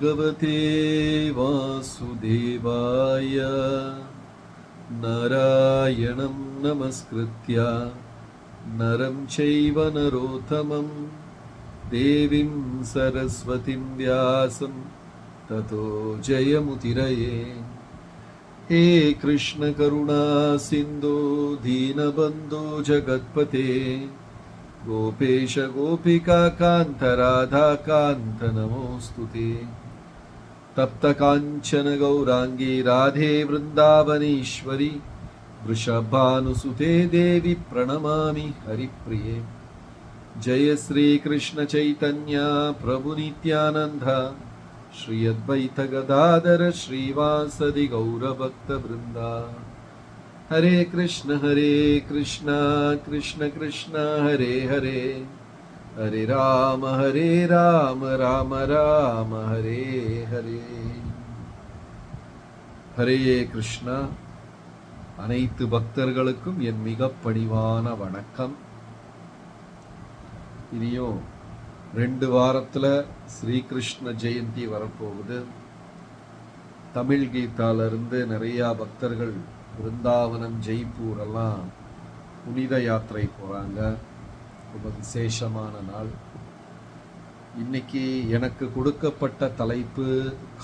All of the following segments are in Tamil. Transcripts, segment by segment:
भगवते वासुदेवाय नारायणं नमस्कृत्य नरं चैव नरोत्तमं देवीं सरस्वतीं व्यासं ततो जयमुदीरये। हे कृष्ण करुणा सिन्धो दीनबन्धो जगत्पते गोपेश गोपिका कान्त राधा कान्त नमोऽस्तुते। तप्त काञ्चन गौरांगी राधे वृन्दावनेश्वरी वृषभानुसुते देवी प्रणमामि हरिप्रिये। जय श्री कृष्ण चैतन्य प्रभु नित्यानंद श्री अद्वैत गदाधर श्रीवासदि गौरभक्तवृन्दा। हरे कृष्ण कृष्ण कृष्ण हरे हरे हरे राम राम राम हरे हरे। ஹரே கிருஷ்ணா. அனைத்து பக்தர்களுக்கும் என் மிக பணிவான வணக்கம். இனியும் 2 வாரத்துல ஸ்ரீகிருஷ்ண ஜெயந்தி வரப்போகுது. தமிழ் கீதால இருந்து நிறைய பக்தர்கள் விருந்தாவனம் ஜெய்ப்பூர் எல்லாம் புனித யாத்திரை போறாங்க. ரொம்ப விசேஷமான நாள். இன்னைக்கு எனக்கு கொடுக்கப்பட்ட தலைப்பு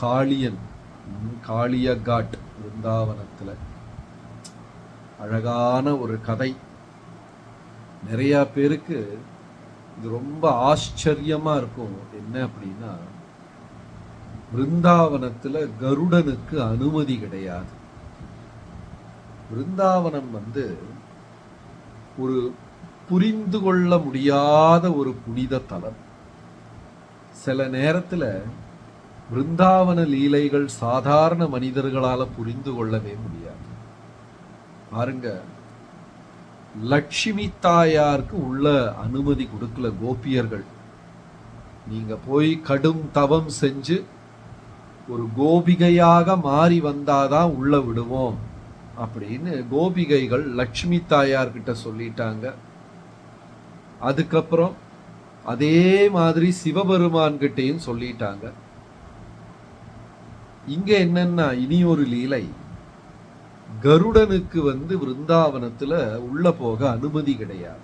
காளியன், காளிய காட். விருந்தாவனத்துல அழகான ஒரு கதை. நிறைய பேருக்கு இது ரொம்ப ஆச்சரியமா இருக்கும். என்ன அப்படின்னா, விருந்தாவனத்துல கருடனுக்கு அனுமதி கிடையாது. விருந்தாவனம் ஒரு புரிந்து கொள்ள முடியாத ஒரு புனித தலம். சில நேரத்துல விருந்தாவன லீலைகள் சாதாரண மனிதர்களால புரிந்து கொள்ளவே முடியாது. பாருங்க, லட்சுமி தாயாருக்கு உள்ள அனுமதி கொடுக்கல கோபியர்கள். நீங்க போய் கடும் தவம் செஞ்சு ஒரு கோபிகையாக மாறி வந்தாதான் உள்ள விடுவோம் அப்படின்னு கோபிகைகள் லட்சுமி தாயார்கிட்ட சொல்லிட்டாங்க. அதுக்கப்புறம் அதே மாதிரி சிவபெருமான் கிட்டையும் சொல்லிட்டாங்க. இங்க என்னன்னா, இனி ஒரு லீலை. கருடனுக்கு விருந்தாவனத்துல உள்ள போக அனுமதி கிடையாது.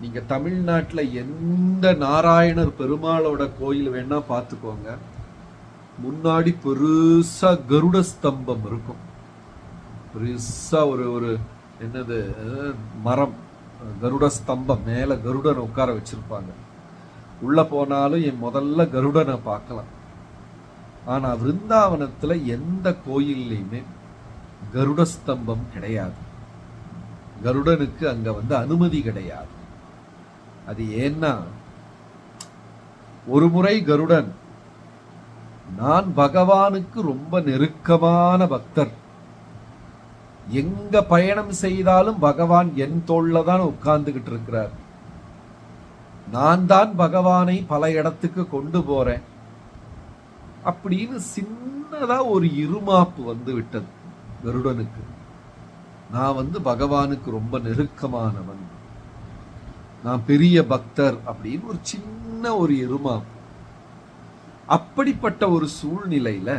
நீங்க தமிழ்நாட்டுல எந்த நாராயணர் பெருமாளோட கோயில் வேணா பார்த்துக்கோங்க, முன்னாடி பெருசா கருட ஸ்தம்பம் இருக்கும். பெருசா ஒரு என்னது மரம், கருட ஸ்தம்பம், மேல கருடன் உட்கார வச்சிருப்பாங்க. உள்ள போனாலும் என் முதல்ல கருடனை பார்க்கலாம். ஆனா விருந்தாவனத்துல எந்த கோயில்லையுமே கருட ஸ்தம்பம் கிடையாது. கருடனுக்கு அங்க அனுமதி கிடையாது. அது ஏன்னா, ஒரு முறை கருடன், நான் பகவானுக்கு ரொம்ப நெருக்கமான பக்தர், எங்க பயணம் செய்தாலும் பகவான் என் தோள்ல தான் உட்கார்ந்துகிட்டு இருக்கிறார், நான் தான் பகவானை பல இடத்துக்கு கொண்டு போறேன் அப்படின்னு சின்னதா ஒரு இருமாப்பு விட்டது கருடனுக்கு. நான் பகவானுக்கு ரொம்ப நெருக்கமானவன், நான் பெரிய பக்தர் அப்படின்னு ஒரு சின்ன ஒரு இருமாப்பு. அப்படிப்பட்ட ஒரு சூழ்நிலையில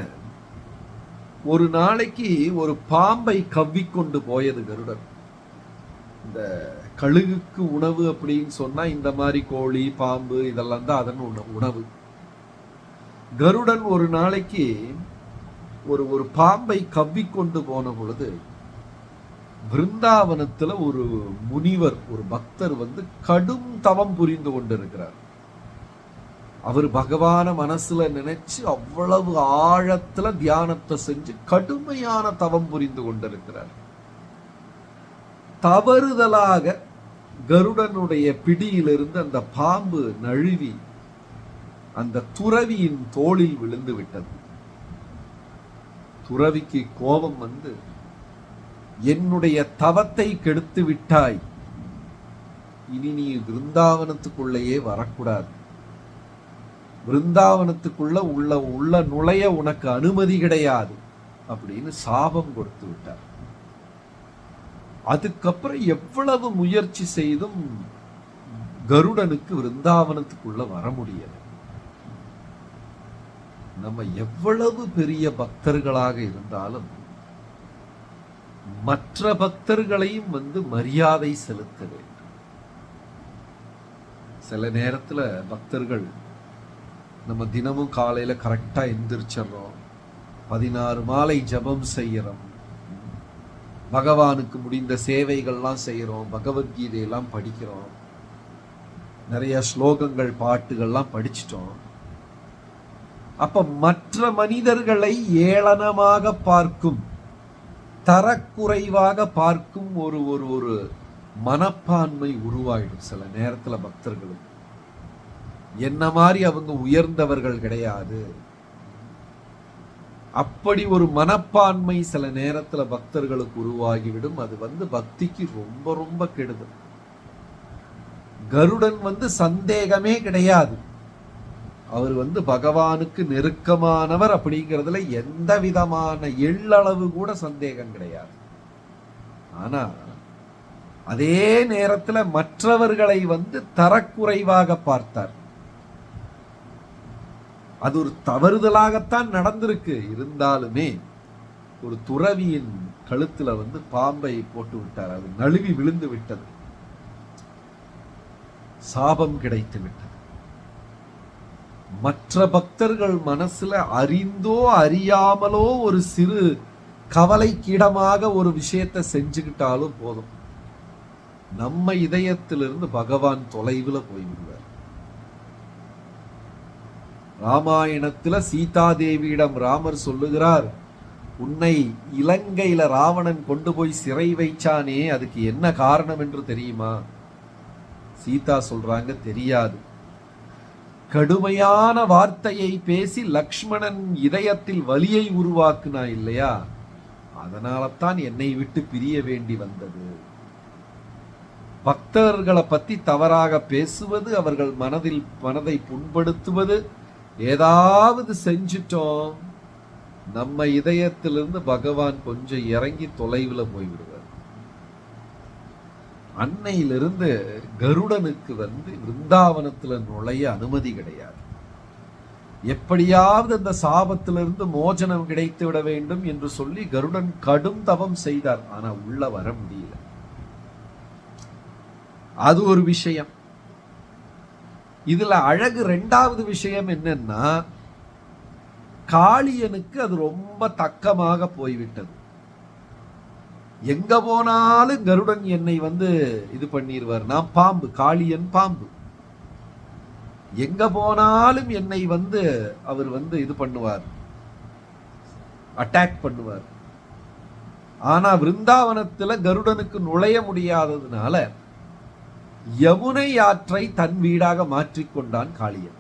ஒரு நாளைக்கு ஒரு பாம்பை கவ்விக்கொண்டு போயது கருடன். இந்த கழுகுக்கு உணவு அப்படின்னு சொன்னா இந்த மாதிரி கோழி, பாம்பு இதெல்லாம் தான் அதன் உணவு. கருடன் ஒரு நாளைக்கு ஒரு பாம்பை கவ்விக்கொண்டு போன பொழுது, விருந்தாவனத்துல ஒரு முனிவர், ஒரு பக்தர் கடும் தவம் புரிந்து கொண்டிருக்கிறார். அவர் பகவான மனசுல நினைச்சு அவ்வளவு ஆழத்துல தியானத்தை செஞ்சு கடுமையான தவம் புரிந்து கொண்டிருக்கிறார். தவறுதலாக கருடனுடைய பிடியிலிருந்து அந்த பாம்பு நழுவி அந்த துறவியின் தோளில் விழுந்து விட்டது. துறவிக்கு கோபம் என்னுடைய தவத்தை கெடுத்து விட்டாய், இனி நீ விருந்தாவனத்துக்குள்ளேயே வரக்கூடாது, விருந்தாவனத்துக்குள்ள உள்ள நுழைய உனக்கு அனுமதி கிடையாது அப்படின்னு சாபம் கொடுத்து விட்டார். அதுக்கப்புறம் எவ்வளவு முயற்சி செய்தும் கருடனுக்கு விருந்தாவனத்துக்குள்ள வர முடியல. நம்ம எவ்வளவு பெரிய பக்தர்களாக இருந்தாலும் மற்ற பக்தர்களையும் மரியாதை செலுத்த வேண்டும். சில நேரத்துல பக்தர்கள் நம்ம தினமும் காலையில கரெக்டா எந்திரிச்சிடறோம், 16 மாலை ஜபம் செய்யறோம், பகவானுக்கு முடிந்த சேவைகள்லாம் செய்யறோம், பகவத்கீதையெல்லாம் படிக்கிறோம், நிறைய ஸ்லோகங்கள் பாட்டுகள்லாம் படிச்சிட்டோம். அப்ப மற்ற மனிதர்களை ஏளனமாக பார்க்கும், தரக்குறைவாக பார்க்கும் ஒரு ஒரு ஒரு மனப்பான்மை உருவாயிடும் சில நேரத்துல பக்தர்களுக்கு. என்ன மாதிரி அவங்க உயர்ந்தவர்கள் கிடையாது, அப்படி ஒரு மனப்பான்மை சில நேரத்துல பக்தர்களுக்கு உருவாகிவிடும். அது பக்திக்கு ரொம்ப ரொம்ப கெடுதல். கருடன் சந்தேகமே கிடையாது, அவர் பகவானுக்கு நெருக்கமானவர் அப்படிங்கிறதுல எந்த விதமான எள்ளளவு கூட சந்தேகம் கிடையாது. ஆனா அதே நேரத்துல மற்றவர்களை தரக்குறைவாக பார்த்தார். அது ஒரு தவறுதலாகத்தான் நடந்திருக்கு. இருந்தாலுமே ஒரு துறவியின் கழுத்துல பாம்பை போட்டு விட்டார். அது நழுவி விழுந்து விட்டது, சாபம் கிடைத்து விட்டது. மற்ற பக்தர்கள் மனசுல அறிந்தோ அறியாமலோ ஒரு சிறு கவலைக்கிடமாக ஒரு விஷயத்தை செஞ்சுக்கிட்டாலும் போதும், நம்ம இதயத்திலிருந்து பகவான் தொலைவில் போய்விடுவார். ராமாயணத்துல சீதாதேவியிடம் ராமர் சொல்லுகிறார், உன்னை இலங்கையில ராவணன் கொண்டு போய் சிறை வைச்சானே, அதுக்கு என்ன காரணம் என்று தெரியுமா? சீதா சொல்றாங்க, தெரியாது. கடுமையான வார்த்தையை பேசி லக்ஷ்மணன் இதயத்தில் வலியை உருவாக்குனா இல்லையா, அதனால்தான் என்னை விட்டு பிரிய வேண்டி வந்தது. பக்தர்களை பத்தி தவறாக பேசுவது, அவர்கள் மனதை புண்படுத்துவது, ஏதாவது செஞ்சிட்டோம், நம்ம இதயத்திலிருந்து பகவான் கொஞ்சம் இறங்கி தொலைவில் போய்விடுவார். அன்னையிலிருந்து கருடனுக்கு விருந்தாவனத்துல நுழைய அனுமதி கிடையாது. எப்படியாவது அந்த சாபத்திலிருந்து மோசனம் கிடைத்து விட வேண்டும் என்று சொல்லி கருடன் கடும் தவம் செய்தார். ஆனா உள்ள வர முடியல. அது ஒரு விஷயம். இதுல அழகு இரண்டாவது விஷயம் என்னன்னா, காளியனுக்கு அது ரொம்ப தக்கமாக போய்விட்டது. எங்க போனாலும் கருடன் என்னை இது பண்ணிடுவார். நான் பாம்பு, காளியன் பாம்பு. எங்க போனாலும் என்னை அவர் இது பண்ணுவார், அட்டாக் பண்ணுவார். ஆனா விருந்தாவனத்துல கருடனுக்கு நுழைய முடியாததுனால யமுனை ஆற்றை தன் வீடாக மாற்றிக்கொண்டான் காளியன்.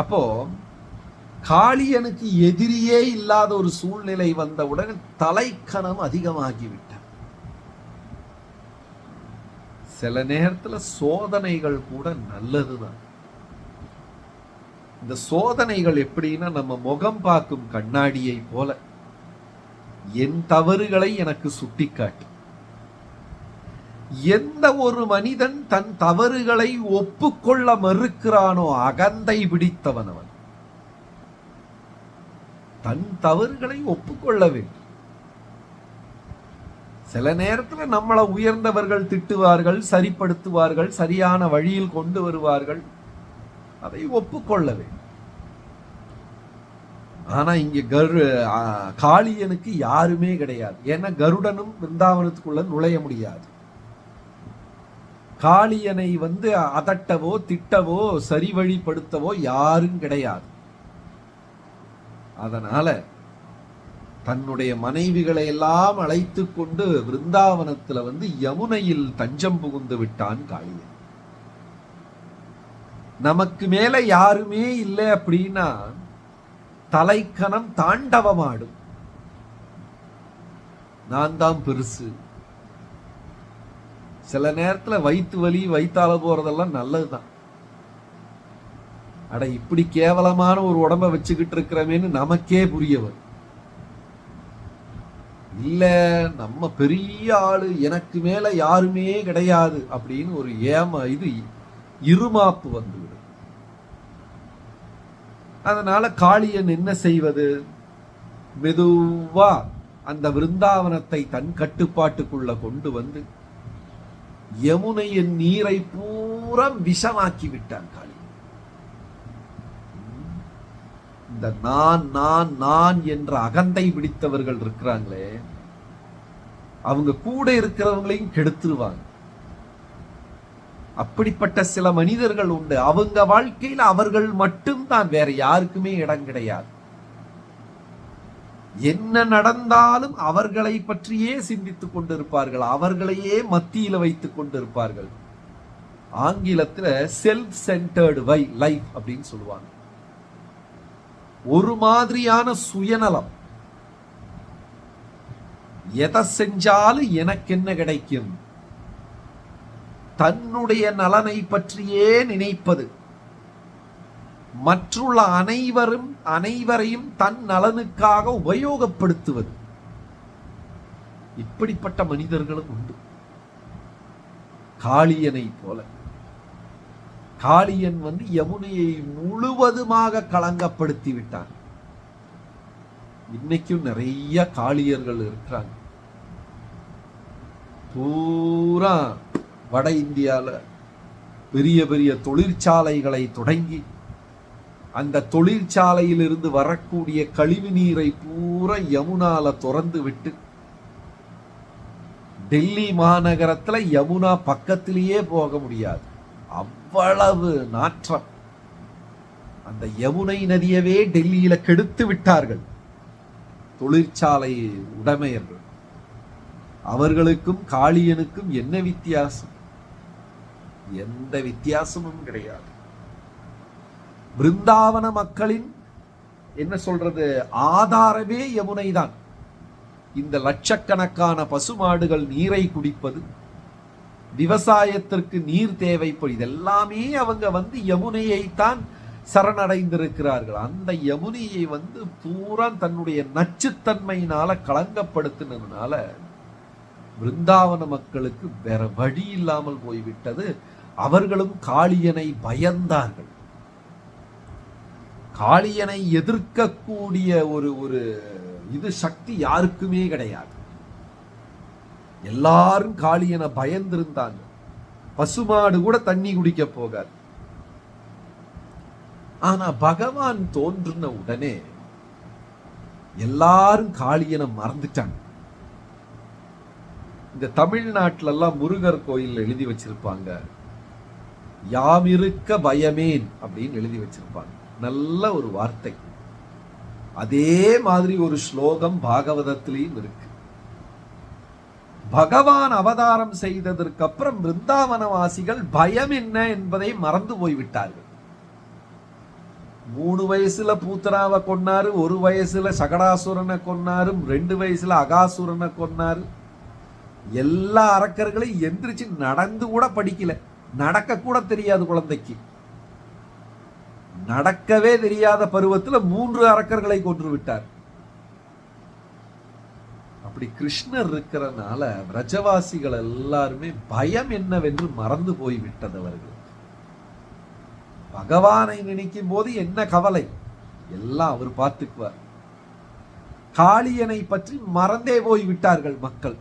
அப்போ காளியனுக்கு எதிரியே இல்லாத ஒரு சூழ்நிலை வந்தவுடன் தலைக்கணம் அதிகமாகிவிட்ட. சில நேரத்துல சோதனைகள் கூட நல்லதுதான். இந்த சோதனைகள் எப்படின்னா, நம்ம முகம் பார்க்கும் கண்ணாடியை போல என் தவறுகளை எனக்கு சுட்டிக்காட்டு. எந்த ஒரு மனிதன் தன் தவறுகளை ஒப்புக்கொள்ள மறுக்கிறானோ அகந்தை பிடித்தவன் அவன். தன் தவறுகளை ஒப்புக்கொள்ள வேண்டும். சில நேரத்தில் நம்மளை உயர்ந்தவர்கள் திட்டுவார்கள், சரிப்படுத்துவார்கள், சரியான வழியில் கொண்டு வருவார்கள், அதை ஒப்புக்கொள்ள வேண்டும். ஆனா இங்க காளியனுக்கு யாருமே கிடையாது. ஏன்னா கருடனும் விருந்தாவனத்துக்குள்ள நுழைய முடியாது. காளியனை அதட்டவோ திட்டவோ சரி வழிப்படுத்தவோ யாரும் கிடையாது. அதனால தன்னுடைய மனைவிகளை எல்லாம் அழைத்து கொண்டு விருந்தாவனத்துல யமுனையில் தஞ்சம் புகுந்து விட்டான் காளியன். நமக்கு மேல யாருமே இல்லை அப்படின்னா தலைக்கணம் தாண்டவமாடும். நான் தான் பெருசு. சில நேரத்துல வயிற்று வலி, வயிற்றால போறதெல்லாம் நல்லதுதான். அட இப்படி கேவலமான ஒரு உடம்ப வச்சுக்கிட்டு இருக்கிறமேன்னு நமக்கே புரியவர். இல்ல நம்ம பெரிய ஆளு, எனக்கு மேல யாருமே கிடையாது அப்படின்னு ஒரு இது இருமாப்பு வந்துவிடும். அதனால காளியன் என்ன செய்வது? மெதுவா அந்த விருந்தாவனத்தை தன் கட்டுப்பாட்டுக்குள்ள கொண்டு வந்து யமுனையின் நீரை பூரா விஷமாக்கி விட்டான் காளி. இந்த நான் நான் நான் என்ற அகந்தை பிடித்தவர்கள் இருக்கிறாங்களே, அவங்க கூட இருக்கிறவங்களையும் கெடுத்துருவாங்க. அப்படிப்பட்ட சில மனிதர்கள் உண்டு. அவங்க வாழ்க்கையில் அவர்கள் மட்டும்தான், வேற யாருக்குமே இடம் கிடையாது. என்ன நடந்தாலும் அவர்களை பற்றியே சிந்தித்துக் கொண்டிருப்பார்கள், அவர்களையே மத்தியில வைத்துக் கொண்டிருப்பார்கள். ஆங்கிலத்தில் செல்ஃப் சென்டர்டு லைஃப் அப்படின்னு சொல்லுவாங்க. ஒரு மாதிரியான சுயநலம். எதை செஞ்சாலும் எனக்கு என்ன கிடைக்கும், தன்னுடைய நலனை பற்றியே நினைப்பது, மற்றுள்ள அனைவரையும் தன் நலனுக்காக உபயோகப்படுத்துவது. இப்படிப்பட்ட மனிதர்களும் உண்டு. காளியனை போல காளியன் யமுனையை முழுவதுமாக களங்கப்படுத்தி விட்டான். இன்னைக்கும் நிறைய காளியர்கள் இருக்கிறாங்க. பூரா வட இந்தியால பெரிய பெரிய தொழிற்சாலைகளை தொடங்கி அந்த தொழிற்சாலையில் இருந்து வரக்கூடிய கழிவு நீரை பூரா யமுனால திறந்து விட்டு, டெல்லி மாநகரத்துல யமுனா பக்கத்திலேயே போக முடியாது, அவ்வளவு நாற்றம். அந்த யமுனை நதியவே டெல்லியில கெடுத்து விட்டார்கள் தொழிற்சாலை உடைமையர்கள். அவர்களுக்கும் காளியனுக்கும் என்ன வித்தியாசம்? எந்த வித்தியாசமும் கிடையாது. பிருந்தாவன மக்களின் என்ன சொல்றது, ஆதாரமே யமுனை தான். இந்த லட்சக்கணக்கான பசுமாடுகள் நீரை குடிப்பது, விவசாயத்திற்கு நீர் தேவைப்படும், இதெல்லாமே அவங்க யமுனையை தான் சரணடைந்திருக்கிறார்கள். அந்த யமுனையை பூரா தன்னுடைய நச்சுத்தன்மையினால களங்கப்படுத்தினதுனால பிருந்தாவன மக்களுக்கு வேற வழி இல்லாமல் போய்விட்டது. அவர்களும் காளியனை பயந்தார்கள். காளியனை எதிர்க்கக்கூடிய ஒரு சக்தி யாருக்குமே கிடையாது. எல்லாரும் காளியனை பயந்திருந்தாங்க. பசுமாடு கூட தண்ணி குடிக்க போகாது. ஆனா பகவான் தோன்றின உடனே எல்லாரும் காளியனை மறந்துட்டாங்க. இந்த தமிழ்நாட்டில எல்லாம் முருகர் கோயில் எழுதி வச்சிருப்பாங்க, யாமிருக்க பயமேன் அப்படின்னு எழுதி வச்சிருப்பாங்க. நல்ல ஒரு வார்த்தை. அதே மாதிரி ஒரு ஸ்லோகம் பாகவதத்திலையும் இருக்கு. பகவான் அவதாரம் செய்ததற்கு அப்புறம் பிருந்தாவனவாசிகள் பயம் என்ன என்பதை மறந்து போய்விட்டார்கள். 3 வயசுல பூத்தனாவை கொன்னாரு, 1 வயசுல சகடாசுரனை கொன்னாரு, 2 வயசுல அகாசுரனை கொன்னாரு. எல்லா அரக்கர்களையும் எந்திரிச்சு நடந்து கூட படிக்கல, நடக்க கூட தெரியாது குழந்தைக்கு. நடக்கவே தெரியாத பருவத்தில் 3 அரக்கர்களை கொன்று விட்டார். அப்படி கிருஷ்ணர் இருக்கிறனால பிரஜவாசிகள் எல்லாருமே பயம் என்னவென்று மறந்து போய் விட்டதவர்கள். பகவானை நினைக்கும் போது என்ன கவலை, எல்லாம் அவர் பார்த்துக்குவார். காளியனை பற்றி மறந்தே போய் விட்டார்கள் மக்கள்.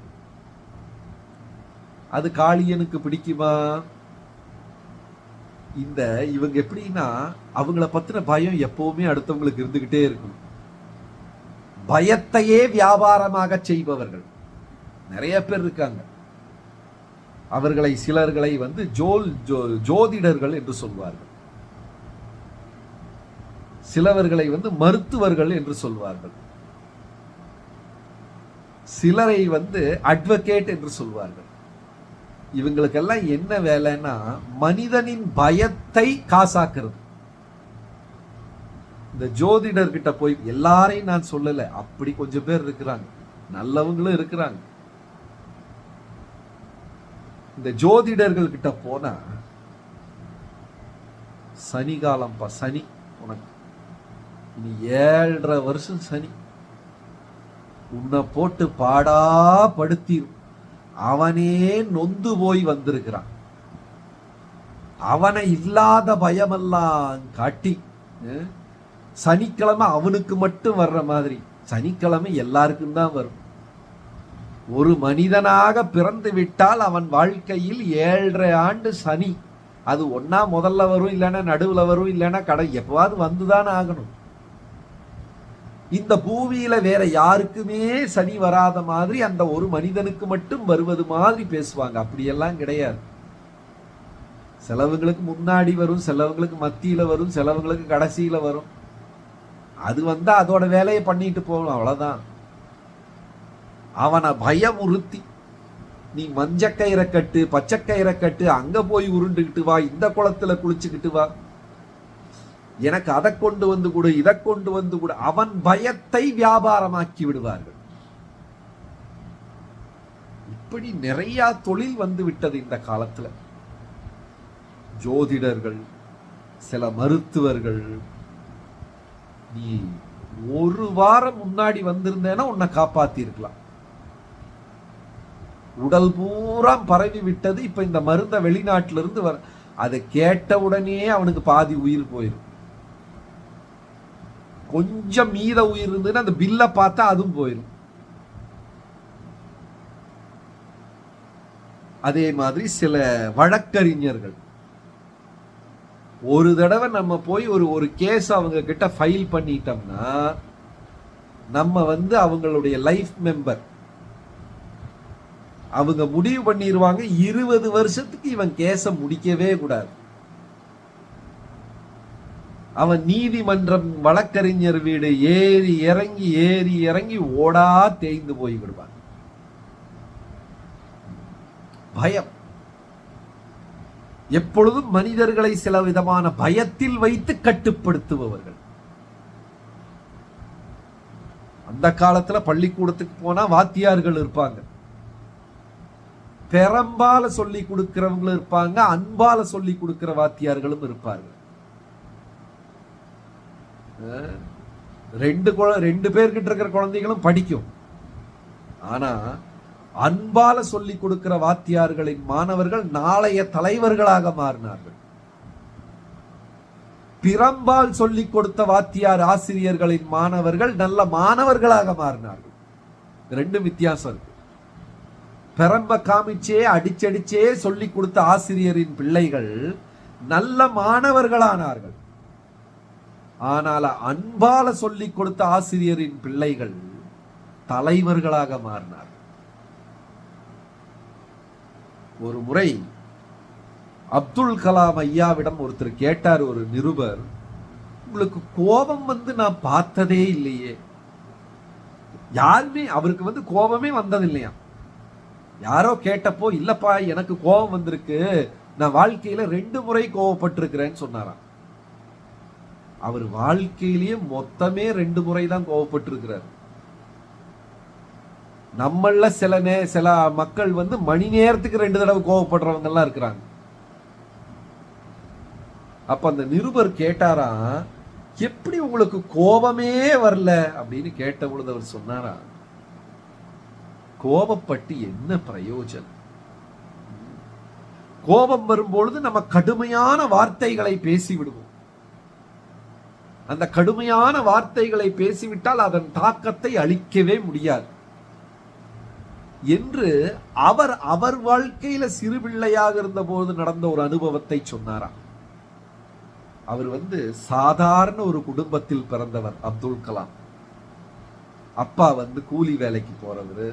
அது காளியனுக்கு பிடிக்குமா? இவங்க எப்படின்னா, அவங்கள பத்தின பயம் எப்பவுமே அடுத்தவங்களுக்கு இருந்துகிட்டே இருக்கும். பயத்தையே வியாபாரமாக செய்பவர்கள் நிறைய பேர் இருக்காங்க. அவர்களை சிலர்களை ஜோதிடர்கள் என்று சொல்வார்கள், சிலவர்களை மருத்துவர்கள் என்று சொல்வார்கள், சிலரை அட்வொகேட் என்று சொல்வார்கள். இவங்களுக்கெல்லாம் என்ன வேலைன்னா, மனிதனின் பயத்தை காசாக்குறது. இந்த ஜோதிடர் கிட்ட போய், எல்லாரையும் நான் சொல்லல, அப்படி கொஞ்சம் பேர் இருக்கிறாங்க, நல்லவங்களும் இருக்கிறாங்க. இந்த ஜோதிடர்கள் கிட்ட போனா, சனி காலம்பா, சனி உனக்கு இனி 7.5 வருஷம் சனி, உன்னை போட்டு பாடா படுத்திரும். அவனே நொந்து போய் வந்திருக்கிறான். அவனை இல்லாத பயமெல்லாம் காட்டி சனிக்கிழமை அவனுக்கு மட்டும் வர்ற மாதிரி. சனிக்கிழமை எல்லாருக்கும் தான் வரும். ஒரு மனிதனாக பிறந்து விட்டால் அவன் வாழ்க்கையில் 7.5 ஆண்டு சனி. அது ஒன்னா முதல்ல வரும், இல்லைன்னா நடுவுல வரும், இல்லைன்னா எப்பவாவது வந்துதான் ஆகணும். இந்த பூமியில வேற யாருக்குமே சனி வராத மாதிரி அந்த ஒரு மனிதனுக்கு மட்டும் வருவது மாதிரி பேசுவாங்க. அப்படியெல்லாம் கிடையாது. சிலவங்களுக்கு முன்னாடி வரும், சிலவங்களுக்கு மத்தியில வரும், சிலவங்களுக்கு கடைசியில வரும். அது வந்தா அதோட வேலையை பண்ணிட்டு போகணும், அவ்வளவுதான். அவனை பயமுறுத்தி நீ மஞ்சக்கயிறை கட்டு, பச்சைக்கயிறை கட்டு, அங்க போய் உருண்டுகிட்டு வா, இந்த குளத்துல குளிச்சுக்கிட்டு வா, எனக்கு அதை கொண்டு வந்து கொடு, இதை கொண்டு வந்து கொடு, அவன் பயத்தை வியாபாரமாக்கி விடுவார்கள். இப்படி நிறைய தொழில் வந்து விட்டது இந்த காலத்துல. ஜோதிடர்கள், சில மருத்துவர்கள், நீ ஒரு வாரம் முன்னாடி வந்திருந்தேன்னா உன்னை காப்பாத்தி இருக்கலாம். உடல் பூரா பரவி விட்டது. இப்ப இந்த மருந்த வெளிநாட்டில இருந்து வர, அதை கேட்ட உடனே அவனுக்கு பாதி உயிர் போயிடும். கொஞ்சம் மீத உயிர் இருந்ததுன்னா அந்த பில்ல பார்த்தா அதுவும் போயிடும். அதே மாதிரி சில வழக்கறிஞர்கள், ஒரு தடவை நம்ம போய் ஒரு கேஸ் அவங்க கிட்ட ஃபைல் பண்ணிட்டோம்னா நம்ம அவங்களுடைய லைஃப் மெம்பர். அவங்க முடிவு பண்ணிடுவாங்க 20 வருஷத்துக்கு இவன் கேஸ முடிக்கவே கூடாது. அவன் நீதிமன்றம் வழக்கறிஞர் வீடு ஏறி இறங்கி ஓடா தேய்ந்து போய் விடுவான். பயம். எப்பொழுதும் மனிதர்களை சில விதமான பயத்தில் வைத்து கட்டுப்படுத்துபவர்கள். அந்த காலத்துல பள்ளிக்கூடத்துக்கு போனா வாத்தியார்கள் இருப்பாங்க, பெரம்பால சொல்லி கொடுக்கிறவங்களும் இருப்பாங்க, அன்பால சொல்லி கொடுக்கிற வாத்தியார்களும் இருப்பார்கள். ரெண்டு பேர்கிட்ட இருக்கிற குழந்தைகளும் படிக்கும். ஆனா அன்பால சொல்லி கொடுக்கிற வாத்தியார்களின் மாணவர்கள் நாளைய தலைவர்களாக மாறினார்கள். பிறம்பால் சொல்லிக் கொடுத்த வாத்தியார் ஆசிரியர்களின் மாணவர்கள் நல்ல மாணவர்களாக மாறினார்கள். ரெண்டு வித்தியாசம் இருக்கு. பெரம்ப காமிச்சே அடிச்சடிச்சே சொல்லிக் கொடுத்த ஆசிரியரின் பிள்ளைகள் நல்ல மாணவர்களானார்கள். ஆனால் அன்பால சொல்லிக் கொடுத்த ஆசிரியரின் பிள்ளைகள் தலைவர்களாக மாறினார்கள். ஒரு முறை அப்துல் கலாம் ஐயாவிடம் ஒருத்தர் கேட்டார், ஒரு நிருபர், உங்களுக்கு கோபம் நான் பார்த்ததே இல்லையே. யாருமே அவருக்கு கோபமே வந்தது இல்லையா. யாரோ கேட்டப்போ, இல்லப்பா எனக்கு கோபம் வந்திருக்கு, நான் வாழ்க்கையில 2 முறை கோபப்பட்டிருக்கிறேன்னு சொன்னாராம். அவர் வாழ்க்கையிலேயே மொத்தமே 2 முறை தான் கோபப்பட்டிருக்கிறார். நம்மள சில மக்கள் மணி நேரத்துக்கு 2 தடவை கோபப்படுறவங்க எல்லாம் இருக்கிறாங்க. அப்ப அந்த நிருபர் கேட்டாரா, எப்படி உங்களுக்கு கோபமே வரல அப்படின்னு கேட்ட பொழுது அவர் சொன்னாரா, கோபப்பட்டு என்ன பிரயோஜனம்? கோபம் வரும்பொழுது நம்ம கடுமையான வார்த்தைகளை பேசி விடுவோம். அந்த கடுமையான வார்த்தைகளை பேசிவிட்டால் அதன் தாக்கத்தை அழிக்கவே முடியாது என்று அவர் வாழ்க்கையில சிறு பிள்ளையாக இருந்த போது நடந்த ஒரு அனுபவத்தை சொன்னாராம். அவர் சாதாரண ஒரு குடும்பத்தில் பிறந்தவர் அப்துல் கலாம். அப்பா கூலி வேலைக்கு போறவரு,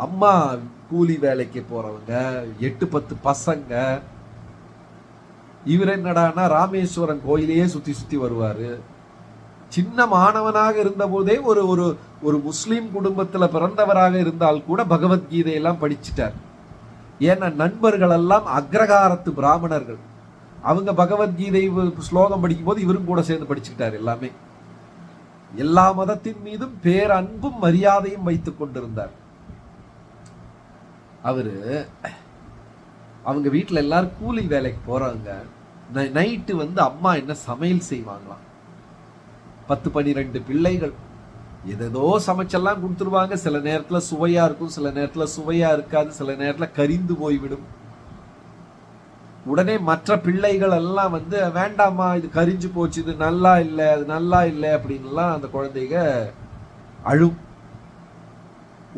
அம்மா கூலி வேலைக்கு போறவங்க, 8-10 பசங்க. இவர் என்னடானா ராமேஸ்வரம் கோயிலையே சுத்தி வருவாரு. சின்ன மாணவனாக இருந்த போதே ஒரு முஸ்லிம் குடும்பத்துல பிறந்தவராக இருந்தால் கூட பகவத்கீதையெல்லாம் படிச்சுட்டார். ஏன்னா நண்பர்கள் எல்லாம் அக்ரகாரத்து பிராமணர்கள். அவங்க பகவத்கீதை ஸ்லோகம் படிக்கும் போது இவரும் கூட சேர்ந்து படிச்சுக்கிட்டார். எல்லாமே எல்லா மதத்தின் மீதும் பேரன்பும் மரியாதையும் வைத்துக் கொண்டிருந்தார். அவரு அவங்க வீட்டுல எல்லாரும் கூலி வேலைக்கு போறாங்க. நைட்டு அம்மா என்ன சமையல் செய்வாங்களாம். 10-12 பிள்ளைகள் ஏதோ சமைச்செல்லாம் கொடுத்துருவாங்க. சில நேரத்துல சுவையா இருக்கும், சில நேரத்துல சுவையா இருக்காது, சில நேரத்துல கரிந்து போய்விடும். உடனே மற்ற பிள்ளைகள் எல்லாம் வந்து வேண்டாமா, இது கரிஞ்சு போச்சு, இது நல்லா இல்லை, அது நல்லா இல்லை அப்படின்லாம் அந்த குழந்தைக அழும்.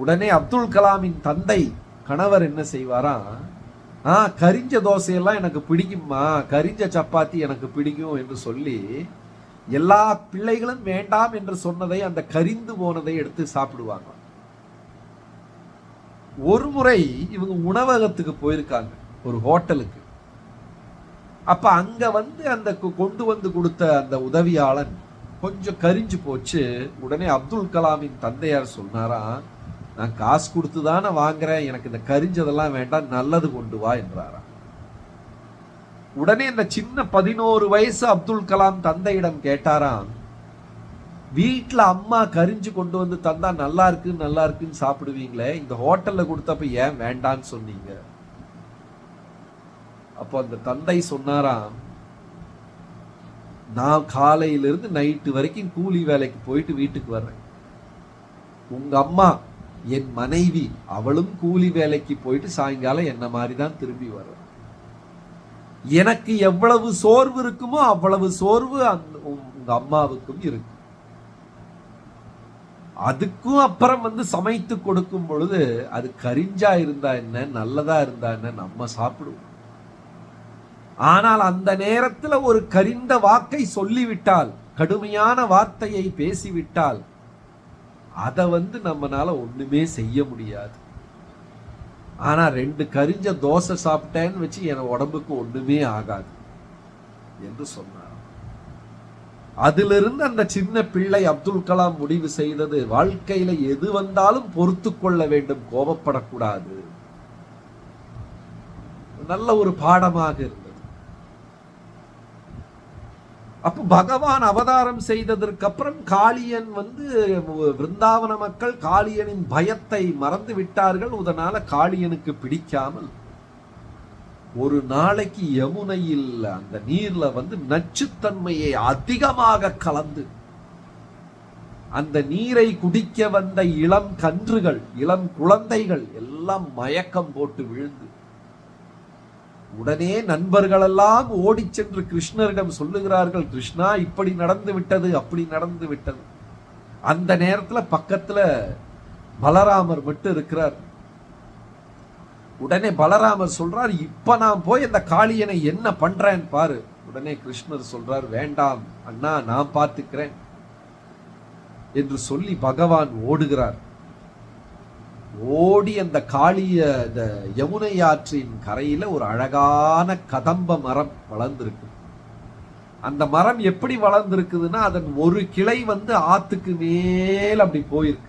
உடனே அப்துல் கலாமின் தந்தை கணவர் என்ன செய்வாராம், கரிஞ்ச தோசையெல்லாம் எனக்கு பிடிக்குமா, கரிஞ்ச சப்பாத்தி எனக்கு பிடிக்கும் என்று சொல்லி எல்லா பிள்ளைகளும் வேண்டாம் என்று சொன்னதை, அந்த கரிந்து போனதை எடுத்து சாப்பிடுவாங்க. ஒரு முறை இவங்க உணவகத்துக்கு போயிருக்காங்க, ஒரு ஹோட்டலுக்கு. அப்ப அங்க வந்து அந்த கொண்டு வந்து கொடுத்த அந்த உதவியாளன் கொஞ்சம் கரிஞ்சு போச்சு. உடனே அப்துல் கலாமின் தந்தையார் சொன்னாராம், நான் காசு கொடுத்து தானே வாங்குறேன், எனக்கு இந்த கரிஞ்சதெல்லாம் வேண்டாம், நல்லது கொண்டு வா என்றாராம். உடனே இந்த சின்ன 11 வயசு அப்துல் கலாம் தந்தையிடம் கேட்டாராம், வீட்டில் அம்மா கரிஞ்சு கொண்டு வந்து தந்தா நல்லா இருக்குன்னு சாப்பிடுவீங்களே, இந்த ஹோட்டல்ல கொடுத்தப்ப ஏன் வேண்டான்னு சொன்னீங்க? அப்போ அந்த தந்தை சொன்னாராம், நான் காலையிலிருந்து நைட்டு வரைக்கும் கூலி வேலைக்கு போயிட்டு வீட்டுக்கு வர்றேன். உங்க அம்மா என் மனைவி, அவளும் கூலி வேலைக்கு போயிட்டு சாயங்காலம் என்ன மாதிரி தான் திரும்பி வர்ற. எனக்கு எவ்வளவு சோர்வு இருக்குமோ அவ்வளவு சோர்வு உங்க அம்மாவுக்கும் இருக்கு. அதுக்கும் அப்புறம் வந்து சமைத்து கொடுக்கும் பொழுது அது கரிஞ்சா இருந்தா என்ன, நல்லதா இருந்தா என்ன, நம்ம சாப்பிடுவோம். ஆனால் அந்த நேரத்தில் ஒரு கரிந்த வாக்கை சொல்லிவிட்டால், கடுமையான வார்த்தையை பேசிவிட்டால், அதை வந்து நம்மனால ஒண்ணுமே செய்ய முடியாது. ஆனா 2 கரிஞ்ச தோசை சாப்பிட்டேன்னு வச்சு என் உடம்புக்கு ஒண்ணுமே ஆகாது என்று சொன்னார். அதிலிருந்து அந்த சின்ன பிள்ளை அப்துல் கலாம் முடிவு செய்தது, வாழ்க்கையில எது வந்தாலும் பொறுத்து கொள்ள வேண்டும், கோபப்படக்கூடாது. நல்ல ஒரு பாடமாக இருந்தது. அப்ப பகவான் அவதாரம் செய்ததற்கு அப்புறம் காளியன் வந்து, விருந்தாவன மக்கள் காளியனின் பயத்தை மறந்து விட்டார்கள். அதனால காளியனுக்கு பிடிக்காமல் ஒரு நாளைக்கு யமுனையில் அந்த நீர்ல வந்து நச்சுத்தன்மையை அதிகமாக கலந்து அந்த நீரை குடிக்க வந்த இளம் கன்றுகள், இளம் குழந்தைகள் எல்லாம் மயக்கம் போட்டு விழுந்து, உடனே நண்பர்கள் எல்லாம் ஓடி சென்று கிருஷ்ணரிடம் சொல்லுகிறார்கள், கிருஷ்ணா இப்படி நடந்து விட்டது, அப்படி நடந்து விட்டது. அந்த நேரத்துல பக்கத்துல பலராமர் மட்டும் இருக்கிறார். உடனே பலராமர் சொல்றார், இப்ப நான் போய் அந்த காளியனை என்ன பண்றேன்னு பாரு. உடனே கிருஷ்ணர் சொல்றார், வேண்டாம் அண்ணா, நான் பார்த்துக்கிறேன் என்று சொல்லி பகவான் ஓடுகிறார். ஓடி அந்த காளிய இந்த யமுனை ஆற்றின் கரையில ஒரு அழகான கதம்ப மரம் வளர்ந்திருக்கு. அந்த மரம் எப்படி வளர்ந்திருக்குதுன்னா, அதன் ஒரு கிளை வந்து ஆத்துக்கு மேல் அப்படி போயிருக்கு.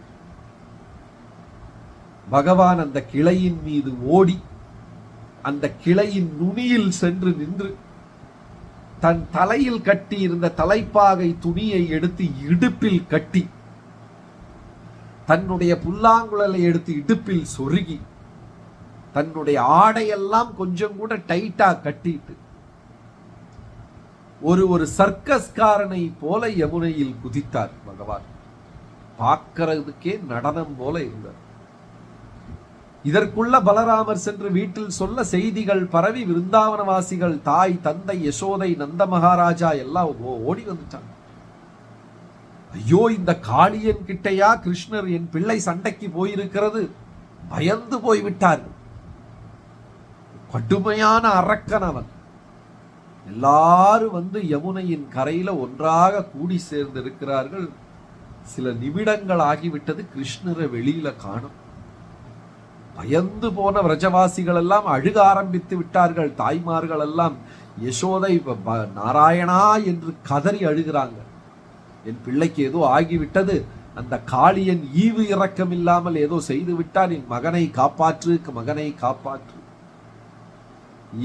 பகவான் அந்த கிளையின் மீது ஓடி அந்த கிளையின் நுனியில் சென்று நின்று தன் தலையில் கட்டி இருந்த தலைப்பாகை துணியை எடுத்து இடுப்பில் கட்டி, தன்னுடைய புல்லாங்குழலை எடுத்து இடுப்பில் சொருகி, தன்னுடைய ஆடையெல்லாம் கொஞ்சம் கூட டைட்டா கட்டிட்டு ஒரு சர்க்கஸ்காரனை போல யமுனையில் குதித்தார் பகவான். பார்க்கிறதுக்கே நடனம் போல இருந்தார். இதற்குள்ள பலராமர் சென்று வீட்டில் சொல்ல செய்திகள் பரவி விருந்தாவனவாசிகள், தாய் தந்தை யசோதை நந்த மகாராஜா எல்லாம் ஓடி வந்துட்டாங்க. ஐயோ, இந்த காளியன் கிட்டையா கிருஷ்ணர் என் பிள்ளை சண்டைக்கு போயிருக்கிறது, பயந்து போய்விட்டார்கள். கடுமையான அரக்கனவன். எல்லாரும் வந்து யமுனையின் கரையில ஒன்றாக கூடி சேர்ந்து இருக்கிறார்கள். சில நிமிடங்கள் ஆகிவிட்டது, கிருஷ்ணரை வெளியில காணும். பயந்து போன விரஜவாசிகள் எல்லாம் அழுக ஆரம்பித்து விட்டார்கள். தாய்மார்கள் எல்லாம் யசோதை நாராயணா என்று கதறி அழுகிறாங்க. என் பிள்ளைக்கு ஏதோ ஆகிவிட்டது, அந்த காளியன் ஈவு இரக்கம் இல்லாமல் ஏதோ செய்து விட்டான், என் மகனை காப்பாற்று, மகனை காப்பாற்று.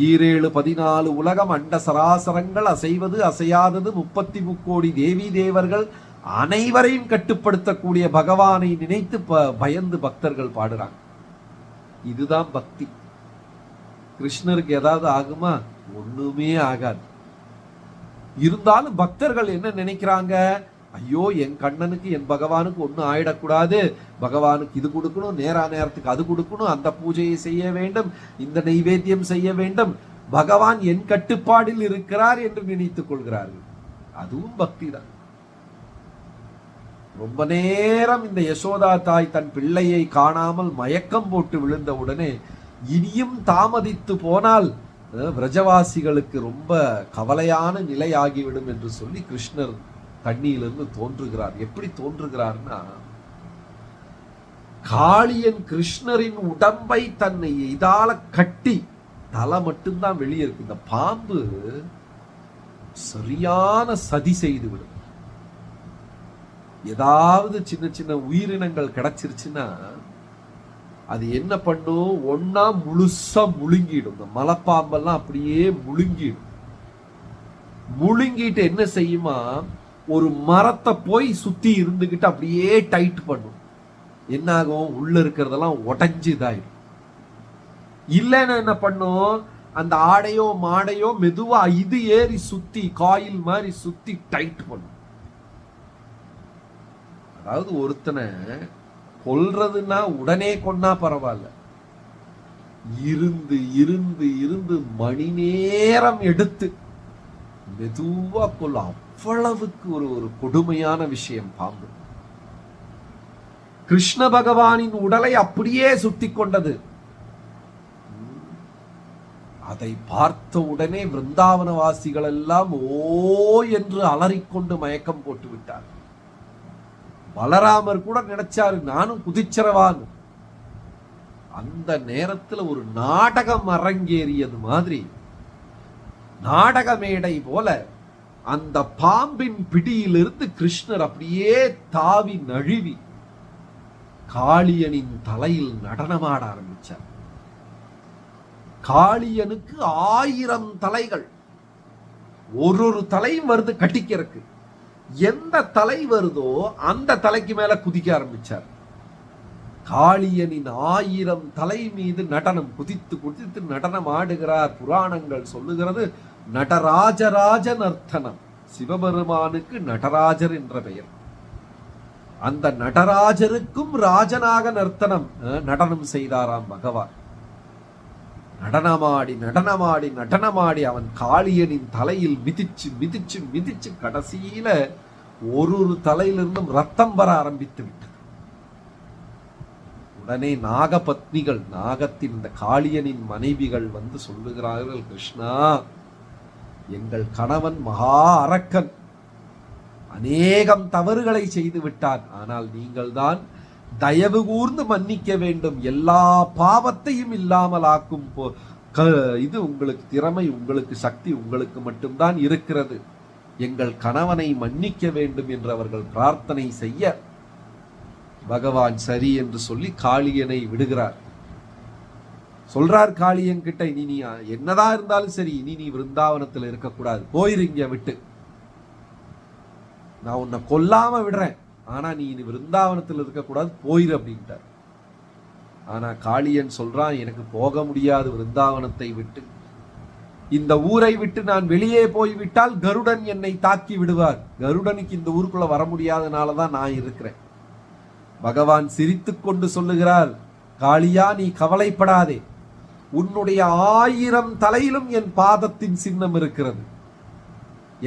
7-14 உலகம், அண்ட சராசரங்கள், அசைவது அசையாதது, 33 கோடி தேவி தேவர்கள் அனைவரையும் கட்டுப்படுத்தக்கூடிய பகவானை நினைத்து பயந்து பக்தர்கள் பாடுறாங்க. இதுதான் பக்தி. கிருஷ்ணருக்கு ஏதாவது ஆகுமா? ஒண்ணுமே ஆகாது. இருந்தாலும் பக்தர்கள் என்ன நினைக்கிறாங்க, ஐயோ என் கண்ணனுக்கு என் பகவானுக்கு ஒன்னும் ஆயிடக்கூடாது, பகவானுக்கு இது கொடுக்கணும், நேரத்துக்கு அது கொடுக்கணும், அந்த பூஜையை செய்ய வேண்டும், இந்த நைவேத்தியம் செய்ய வேண்டும், பகவான் என் கட்டுப்பாடில் இருக்கிறார் என்று நினைத்துக் கொள்கிறார்கள். அதுவும் பக்தி தான். ரொம்ப நேரம் இந்த யசோதா தாய் தன் பிள்ளையை காணாமல் மயக்கம் போட்டு விழுந்த உடனே இனியும் தாமதித்து போனால் விரஜவாசிகளுக்கு ரொம்ப கவலையான நிலை ஆகிவிடும் என்று சொல்லி கிருஷ்ணர் தண்ணியிலிருந்து தோன்றுகிறார். எப்படி தோன்றுகிறார்னா, காளியன் கிருஷ்ணரின் உடம்பை தன்னை இதால கட்டி தலை மட்டும்தான் வெளியே இருக்கு. இந்த பாம்பு சரியான சதி செய்து விடும். ஏதாவது சின்ன சின்ன உயிரினங்கள் கிடைச்சிருச்சுன்னா அது என்ன பண்ணும், ஒன்னா முழுசா முழுங்கிடும். இந்த மலைப்பாம்பெல்லாம் அப்படியே முழுங்கிடும். முழுங்கிட்டு என்ன செய்யுமா, ஒரு மரத்தை போய் சுத்தி இருந்துகிட்டு அப்படியே டைட் பண்ணும். என்ன ஆகும், உள்ள இருக்கிறதெல்லாம் உடஞ்சு இதாயிடும். இல்லைன்னா என்ன பண்ணும், அந்த ஆடையோ மாடையோ மெதுவா இது ஏறி சுத்தி காயில் மாதிரி சுத்தி டைட் பண்ணும். அதாவது ஒருத்தனை கொல்றதுன்னா உடனே கொன்னா பரவாயில்ல, இருந்து இருந்து இருந்து மணி நேரம் எடுத்து மெதுவா கொல்ல, அவ்வளவுக்கு ஒரு கொடுமையான விஷயம் பாம்பு. கிருஷ்ண பகவானின் உடலை அப்படியே சுத்தி கொண்டது. அதை பார்த்த உடனே விருந்தாவனவாசிகள் எல்லாம் ஓ என்று அலறிக்கொண்டு மயக்கம் போட்டு விட்டார். பலராமர் கூட நினைச்சாரு நானும் குதிச்சிரவான். அந்த நேரத்தில் ஒரு நாடகம் அரங்கேறியது மாதிரி, நாடக மேடை போல அந்த பாம்பின் பிடியிலிருந்து கிருஷ்ணர் அப்படியே தாவி நழுவி காளியனின் தலையில் நடனமாட ஆரம்பிச்சார். காளியனுக்கு 1000 தலைகள், ஒரு தலையும் வருது கட்டிக்கிறக்கு. எந்த தலை வருதோ அந்த தலைக்கு மேல குதிக்க ஆரம்பிச்சார். காளியனின் 1000 தலை மீது நடனம், குதித்து குதித்து நடனம் ஆடுகிறார். புராணங்கள் சொல்லுகிறது நடராஜராஜ நர்த்தனம். சிவபெருமானுக்கு நடராஜர் என்ற பெயர். அந்த நடராஜருக்கும் ராஜனாக நடனம் செய்தாராம் பகவான். நடனமாடி நடனமாடி நடனமாடி அவன் காளியனின் தலையில் மிதிச்சு மிதிச்சு மிதிச்சு கடைசியில ஒரு தலையிலிருந்தும் ரத்தம் வர ஆரம்பித்து விட்டது. உடனே நாகபத்னிகள், நாகத்தின் இந்த காளியனின் மனைவிகள் வந்து சொல்லுகிறார்கள், கிருஷ்ணா, எங்கள் கணவன் மகா அரக்கன், அநேகம் தவறுகளை செய்து விட்டான். ஆனால் நீங்கள் தான் தயவு கூர்ந்து மன்னிக்க வேண்டும். எல்லா பாவத்தையும் இல்லாமல் ஆக்கும் இது உங்களுக்கு திறமை, உங்களுக்கு சக்தி உங்களுக்கு மட்டும்தான் இருக்கிறது. எங்கள் கணவனை மன்னிக்க வேண்டும் என்று அவர்கள் பிரார்த்தனை செய்ய பகவான் சரி என்று சொல்லி காளியனை விடுகிறார். சொல்றார் காளியன் கிட்ட, இனி நீ என்னதான் இருந்தாலும் சரி, இனி நீ விருந்தாவனத்தில் இருக்கக்கூடாது, போயிருங்க விட்டு. நான் உன்னை கொல்லாம விடுறேன், ஆனா நீ இனி விருந்தாவனத்தில் இருக்கக்கூடாது, போயிரு அப்படின்ட்டார். ஆனா காளியன் சொல்றான், எனக்கு போக முடியாது விருந்தாவனத்தை விட்டு. இந்த ஊரை விட்டு நான் வெளியே போய்விட்டால் கருடன் என்னை தாக்கி விடுவார். கருடனுக்கு இந்த ஊருக்குள்ள வர முடியாதனாலதான் நான் இருக்கிறேன். பகவான் சிரித்து கொண்டு சொல்லுகிறார், காளியா, நீ கவலைப்படாதே, உன்னுடைய 1000 தலையிலும் என் பாதத்தின் சின்னம் இருக்கிறது.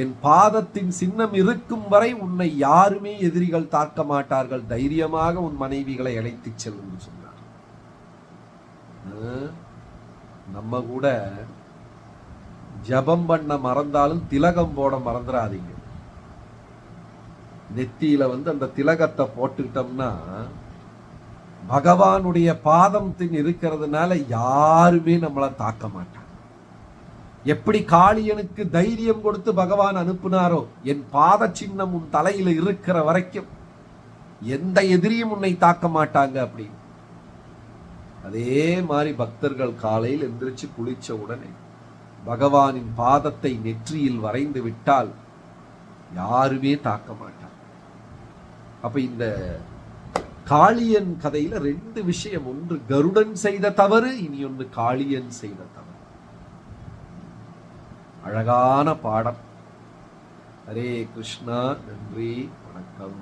என் பாதத்தின் சின்னம் இருக்கும் வரை உன்னை யாருமே எதிரிகள் தாக்க மாட்டார்கள். தைரியமாக உன் மனைவிகளை அழைத்து செல்லும் சொன்னார். நம்ம கூட ஜபம் பண்ண மறந்தாலும் திலகம் போட மறந்துடாதீங்க. நெத்தியில அந்த திலகத்தை போட்டுக்கிட்டோம்னா பகவானுடைய பாதத்தின் இருக்கிறதுனால யாருமே நம்மளை தாக்க மாட்டாங்க. எப்படி காளியனுக்கு தைரியம் கொடுத்து பகவான் அனுப்புனாரோ, என் பாத சின்னம் உன் தலையில இருக்கிற வரைக்கும் எந்த எதிரியும் உன்னை தாக்க மாட்டாங்க அப்படின்னு. அதே மாதிரி பக்தர்கள் காலையில் எந்திரிச்சு குளிச்ச உடனே பகவானின் பாதத்தை நெற்றியில் வரைந்து விட்டால் யாருமே தாக்க மாட்டாங்க. அப்ப இந்த காளியன் கதையில 2 விஷயம், ஒன்று கருடன் செய்த தவறு, இனி ஒன்று காளியன் செய்த தவறு. அழகான பாடம். ஹரே கிருஷ்ணா. நன்றி, வணக்கம்.